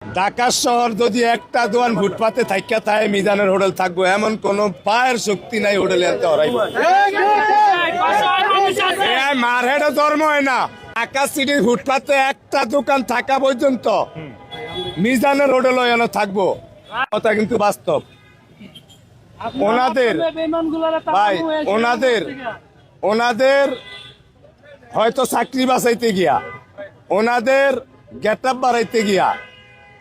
ঢাকা শহর যদি একটা দোকান ফুটপাতে থাকিয়া থাকে মিজানের হোটেল থাকবো এমন কোন পায়ের শক্তি নাই হোটেলে আনতে হরাইব মারহেডে জন্ম হয় না। ঢাকা সিটির ফুটপাতে একটা দোকান থাকা পর্যন্ত মিজানের হোটেল এনে থাকবো, কথা কিন্তু বাস্তব। ওনাদের ভাই ওনাদের হয়তো চাকরি বাঁচাইতে গিয়া, ওনাদের গেট আপ বাড়াইতে গিয়া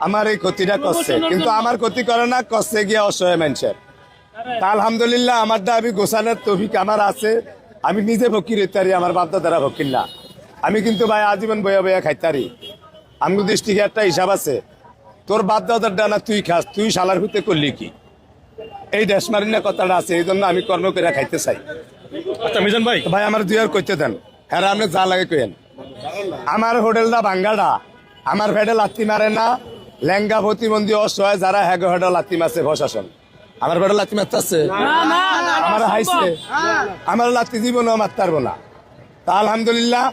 আমার এই ক্ষতিটা করছে, কিন্তু আমার ক্ষতি করে না, করছে গিয়া অসহায় মানুষের। তা আলহামদুলিল্লাহ আমার আমি গোছানোর তৌফিক আমার আছে। আমি নিজে ফকির হইতারি, আমার বাপদাদারা ফকির না। আমি কিন্তু ভাই আজীবন বইয়া বইয়া খাইতারি। আমি দৃষ্টিকে একটা হিসাব আছে, তোর বাপদাদার ডানা তুই খাস, তুই শালার হইতে করলি কি, এই দেশ মারিনা কথাটা আছে। এই জন্য আমি কর্ম করে খাইতে চাই। আচ্ছা মিজান ভাই, ভাই আমার দুই আর কইতে দেন, হ্যাঁ আপনি যা লাগে কইেন। আমার হোটেলটা ভাঙ্গাডা, আমার ফেডে লাত্তি মারে না। লেঙ্গা প্রতিবন্ধী অসহায় যারা হ্যাগো হেডে লাত্তি মারছে প্রশাসন, আমার ফেডে লাত্তি মারতেছে, আমার হাইছে, আমার লাত্তি জীবনও মারতে পারবো না। তা আলহামদুলিল্লাহ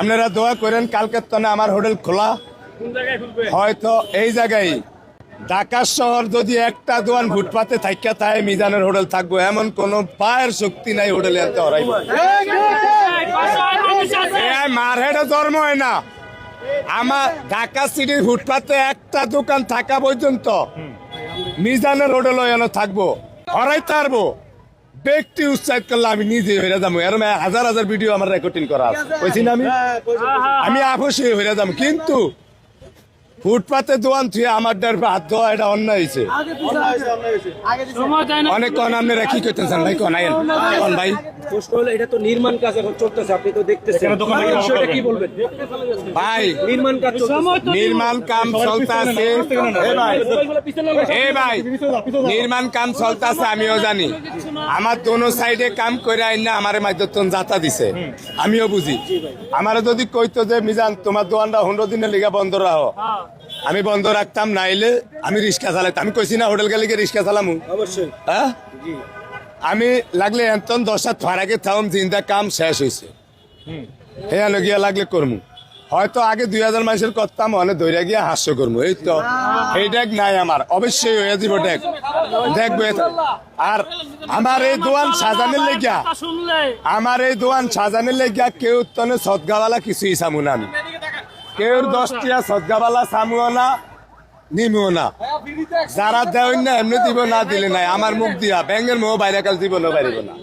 আপনারা দোয়া করেন, কালকের তনে আমার হোটেল খোলা হয়তো এই জায়গায়। ঢাকা শহর যদি একটা দোকান ফুটপাতে থাকিয়া থাকে মিজানের হোটেল থাকবো এমন কোন পায়ের শক্তি নাই হোটেলে আনতে হরাইব মারহেডে জন্ম হয় না। আমার ঢাকা সিটির ফুটপাতে একটা দোকান থাকা পর্যন্ত মিজানের হোটেল এনে থাকবো, হরাইতে পারবো। ব্যক্তি উৎসাহিত করলে আমি নিজে হয়ে যাবো, এরকম হাজার হাজার ভিডিও আমার রেকর্ডিং করা আছে, বুঝছি না আমি অবশ্যই হয়ে যাবো। কিন্তু ফুটপাতে দোকান থুয়ে আমার ডারপে হাত ধোয়া এটা অন্যায় হয়েছে অনেক। কন আপনারা কি করতেছেন ভাই, কন আইন কন ভাই। এটা তো নির্মাণ কাজ এখন চলতেছে, আপনি তো দেখতেছেন, কি বলবেন ভাই? নির্মাণ কাজ নির্মাণ কাম চলতেছে, ভাই নির্মাণ কাম চলতেছে, আমিও জানি। আমার দোনো সাইডে কাম করে আইন না আমার মাধ্যম যাতা দিছে, আমিও বুঝি। আমার যদি কইতো যে মিজান তোমার দোকানটা 15 দিনের লিগা বন্ধ রাখো, আমি বন্ধ রাখতাম, নাইলে আমি রিক্সা চালাইতাম। আমি কইছি না হোটেল গেলে রিক্সা চালামু, অবশ্যই। হ্যাঁ আমি লাগলে এতন 10 হাত ফারাকে থাম, চিন্তা কাম শেষ হয়েছে, হ্যাঁ গিয়া লাগলে করমু। হয়তো আগে 2000 মাসের করতাম, অনেক ধৈর্য গিয়া হাস্য করবো। এই তো এই ডেক নাই আমার, অবশ্যই হয়ে যাব ডেক, দেখবো। আর আমার এই দোয়ান সাজানের লেগিয়া, আমার এই দোয়ান সাজানের লেগিয়া কেউ তনে সদগাওয়ালা কিছুই সামু না। আমি কেউ 10টিয়া সদগাওয়ালা সামুও না, নিমিও না। যারা দেয় না এমনি দিব, না দিলে নাই। আমার মুখ দিয়া ব্যাঙ্গের মুখ বাইরে কাল দিব না, বাইরে না।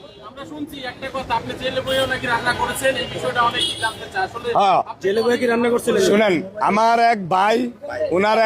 শুনেন, আমার এক ভাই, ওনার এক